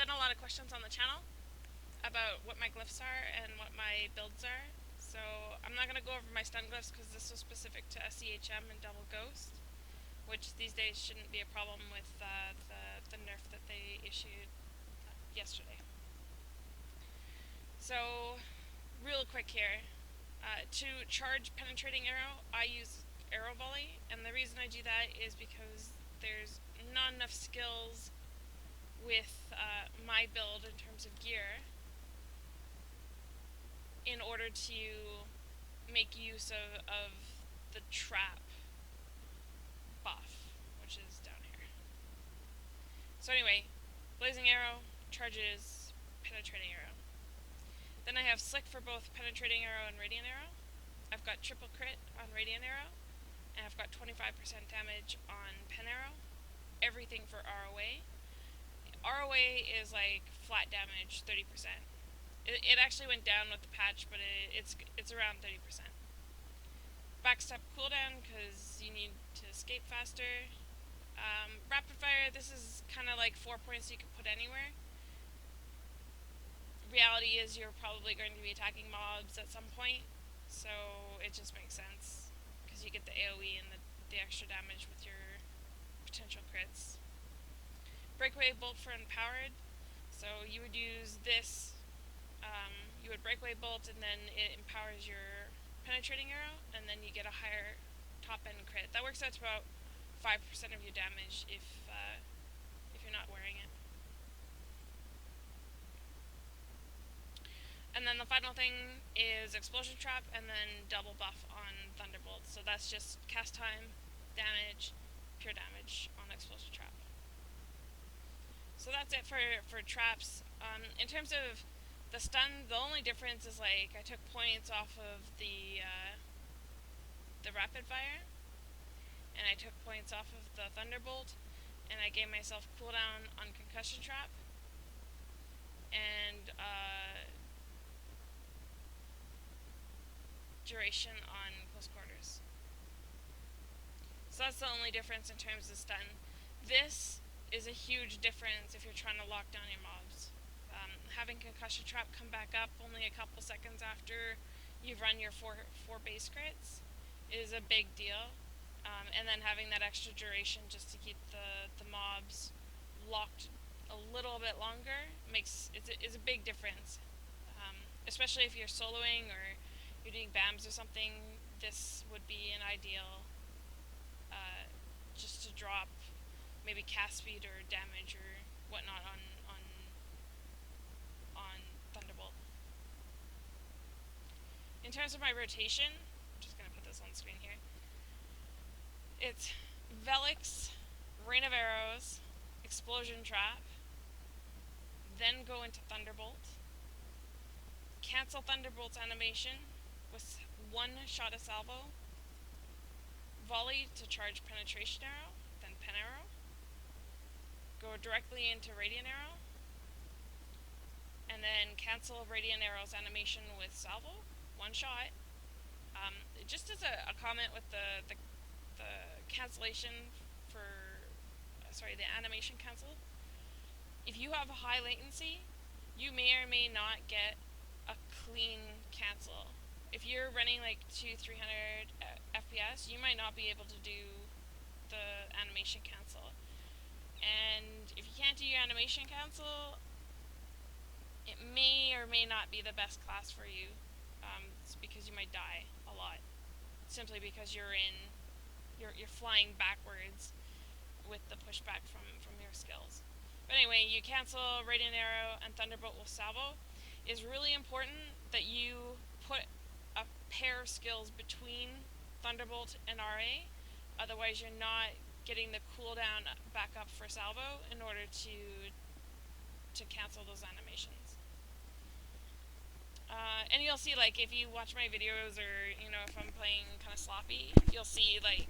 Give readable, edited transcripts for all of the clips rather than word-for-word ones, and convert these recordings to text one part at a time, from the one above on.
been a lot of questions on the channel about what my glyphs are and what my builds are. So I'm not going to go over my stun glyphs because this was specific to SEHM and Double Ghost, which these days shouldn't be a problem with the nerf that they issued yesterday. So, real quick here, to charge penetrating arrow, I use arrow volley, and the reason I do that is because there's not enough skills with my build in terms of gear in order to make use of the trap buff, which is down here. So anyway, blazing arrow charges penetrating arrow. Then I have slick for both penetrating arrow and radiant arrow. I've got triple crit on radiant arrow, and I've got 25% damage on pen arrow. Everything for ROA. ROA is like flat damage, 30%. It actually went down with the patch, but it's around 30%. Backstep cooldown, because you need to escape faster. Rapid fire, this is kind of like 4 points you can put anywhere. Reality is you're probably going to be attacking mobs at some point, so it just makes sense, because you get the AoE and the extra damage with your potential crits. Breakaway bolt for empowered, so you would use this, you would breakaway bolt and then it empowers your penetrating arrow, and then you get a higher top end crit. That works out to about 5% of your damage if you're not wearing it. And then the final thing is explosion trap, and then double buff on thunderbolt. So that's just cast time, damage, pure damage on explosion trap. So that's it for traps. In terms of the stun, the only difference is like I took points off of the rapid fire, and I took points off of the thunderbolt, and I gave myself cooldown on concussion trap, and duration on close quarters. So that's the only difference in terms of stun. This is a huge difference if you're trying to lock down your mobs. Having concussion trap come back up only a couple seconds after you've run your four base crits is a big deal. And then having that extra duration just to keep the mobs locked a little bit longer is a big difference. Especially if you're soloing or you're doing BAMs or something, this would be an ideal just to drop maybe cast speed or damage or whatnot on Thunderbolt. In terms of my rotation, I'm just going to put this on screen here. It's Veliks, Rain of Arrows, Explosion Trap, then go into Thunderbolt, cancel Thunderbolt's animation with one shot of salvo, volley to charge penetration arrow, then pen arrow, go directly into radiant arrow, and then cancel radiant arrow's animation with salvo, one shot. Just as a comment with the cancellation for, the animation cancel, if you have a high latency, you may or may not get a clean cancel. If you're running like 200-300 FPS, you might not be able to do the animation cancel. And if you can't do your animation cancel, it may or may not be the best class for you. It's because you might die a lot, simply because you're flying backwards with the pushback from your skills. But anyway, you cancel Radiant Arrow and Thunderbolt with salvo. It's really important that you put a pair of skills between Thunderbolt and RA, otherwise you're not getting the cooldown back up for salvo in order to cancel those animations. And you'll see, like, if you watch my videos or, if I'm playing kind of sloppy, you'll see, like,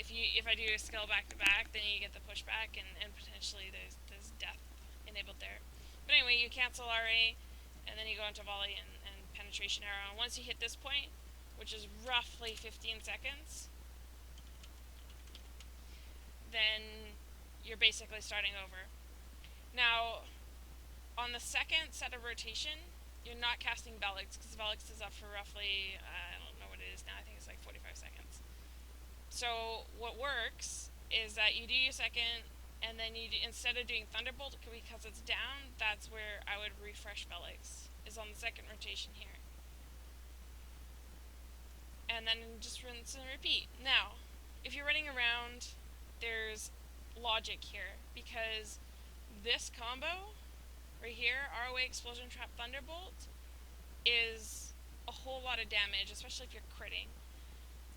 if I do a skill back-to-back, then you get the pushback, and potentially there's death enabled there. But anyway, you cancel RA, and then you go into volley and penetration arrow. And once you hit this point, which is roughly 15 seconds, then you're basically starting over. Now, on the second set of rotation, you're not casting veliks, because veliks is up for roughly, I don't know what it is now, I think it's like 45 seconds. So what works is that you do your second, and then you do, instead of doing thunderbolt because it's down, that's where I would refresh veliks, is on the second rotation here. And then just rinse and repeat. Now, if you're running around, there's logic here, because this combo right here, ROA Explosion Trap Thunderbolt, is a whole lot of damage, especially if you're critting.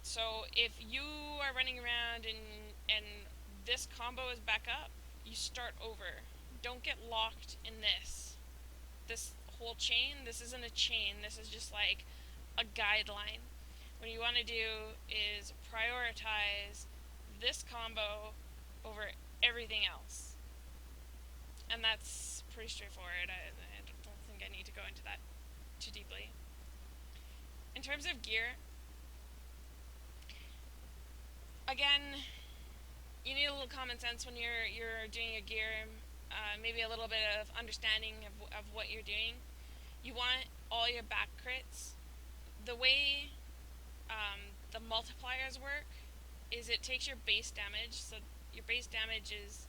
So if you are running around and this combo is back up, you start over. Don't get locked in this whole chain. This isn't a chain, this is just like a guideline. What you want to do is prioritize this combo over everything else. And that's pretty straightforward. I don't think I need to go into that too deeply. In terms of gear, again, you need a little common sense when you're doing a gear, maybe a little bit of understanding of what you're doing. You want all your back crits. The way the multipliers work is it takes your base damage. So your base damage is,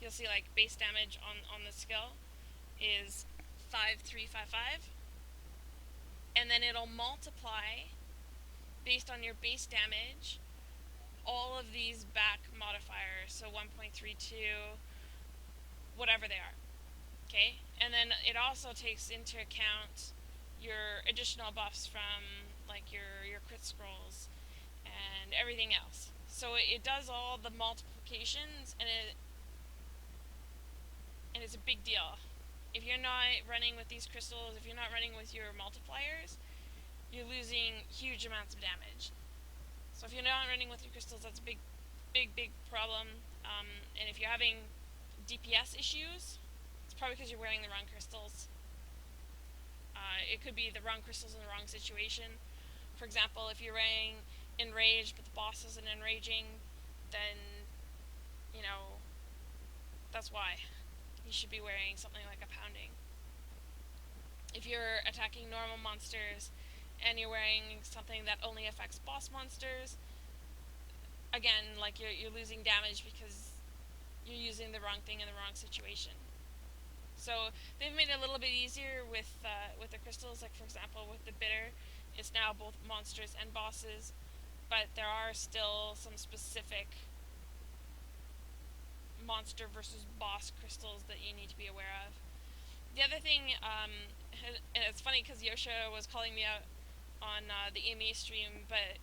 you'll see like base damage on the skill is 5355, and then it'll multiply based on your base damage all of these back modifiers, so 1.32, whatever they are. Okay, and then it also takes into account your additional buffs from like your crit scrolls and everything else. So it does all the multiplications, and it's a big deal. If you're not running with these crystals, if you're not running with your multipliers, you're losing huge amounts of damage. So if you're not running with your crystals, that's a big problem. And if you're having DPS issues, it's probably because you're wearing the wrong crystals. It could be the wrong crystals in the wrong situation. For example, if you're wearing Enraged but the boss isn't enraging, then, you know, that's why. You should be wearing something like a Pounding. If you're attacking normal monsters and you're wearing something that only affects boss monsters, again, like you're losing damage because you're using the wrong thing in the wrong situation. So they've made it a little bit easier with the crystals. Like for example, with the bitter, it's now both monsters and bosses, but there are still some specific monster versus boss crystals that you need to be aware of. The other thing, and it's funny because Yosha was calling me out on the EME stream, but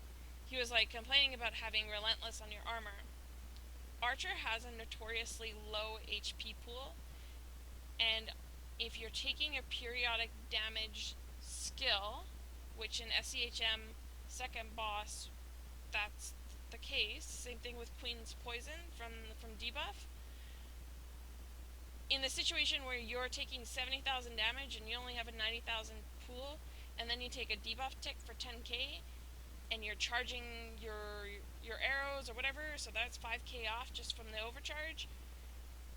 he was like complaining about having Relentless on your armor. Archer has a notoriously low HP pool, and if you're taking a periodic damage skill, which in SCHM second boss, that's the case. Same thing with Queen's Poison from debuff. In the situation where you're taking 70,000 damage and you only have a 90,000 pool, and then you take a debuff tick for 10k, and you're charging your arrows or whatever, so that's 5k off just from the overcharge,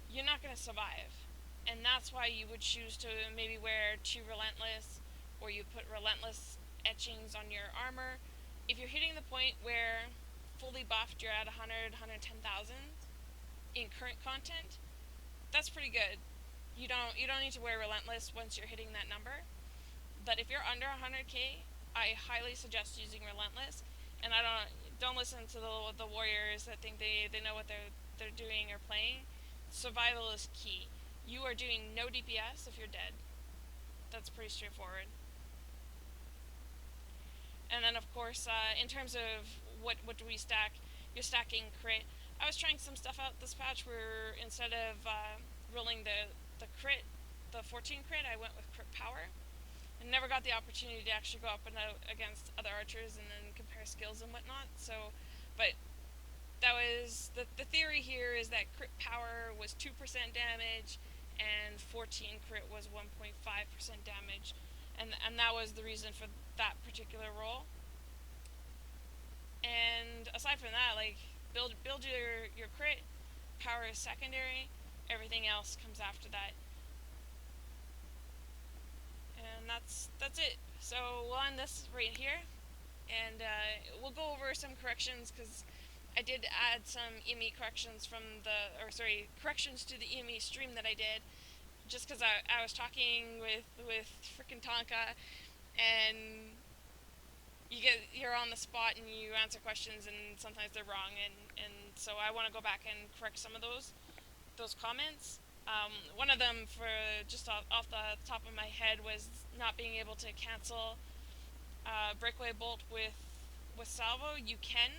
you're not going to survive. And that's why you would choose to maybe wear 2 Relentless, or you put Relentless etchings on your armor. If you're hitting the point where fully buffed you're at 100, 110,000 in current content, that's pretty good. You don't need to wear Relentless once you're hitting that number. But if you're under 100k, I highly suggest using Relentless. And I don't listen to the warriors that think they know what they're doing or playing. Survival is key. You are doing no DPS if you're dead. That's pretty straightforward. And then of course, in terms of what do we stack, you're stacking crit. I was trying some stuff out this patch where instead of rolling the crit, the 14 crit, I went with crit power. And never got the opportunity to actually go up and out against other archers and then compare skills and whatnot. So, but that was the theory here is that crit power was 2% damage and 14 crit was 1.5% damage, and that was the reason for that particular roll. And aside from that, like build your crit, power is secondary. everything else comes after that. And that's it. So we'll end this right here, and we'll go over some corrections, because I did add some EME corrections from corrections to the EME stream that I did, just because I was talking with frickin' Tonka, and you're on the spot and you answer questions, and sometimes they're wrong, and so I want to go back and correct some of those comments. One of them, for just off the top of my head, was not being able to cancel breakaway bolt with salvo. You can,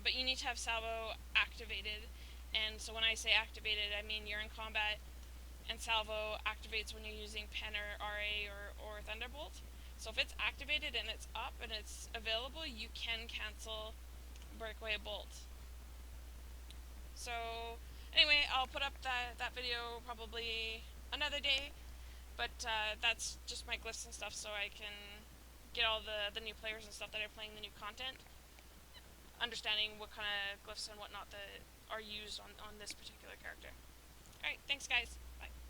but you need to have salvo activated. And so when I say activated, I mean you're in combat, and salvo activates when you're using pen or RA or Thunderbolt. So if it's activated and it's up and it's available, you can cancel breakaway bolt. So anyway, I'll put up that video probably another day, but that's just my glyphs and stuff, so I can get all the new players and stuff that are playing the new content, understanding what kind of glyphs and whatnot that are used on this particular character. Alright, thanks guys. Bye.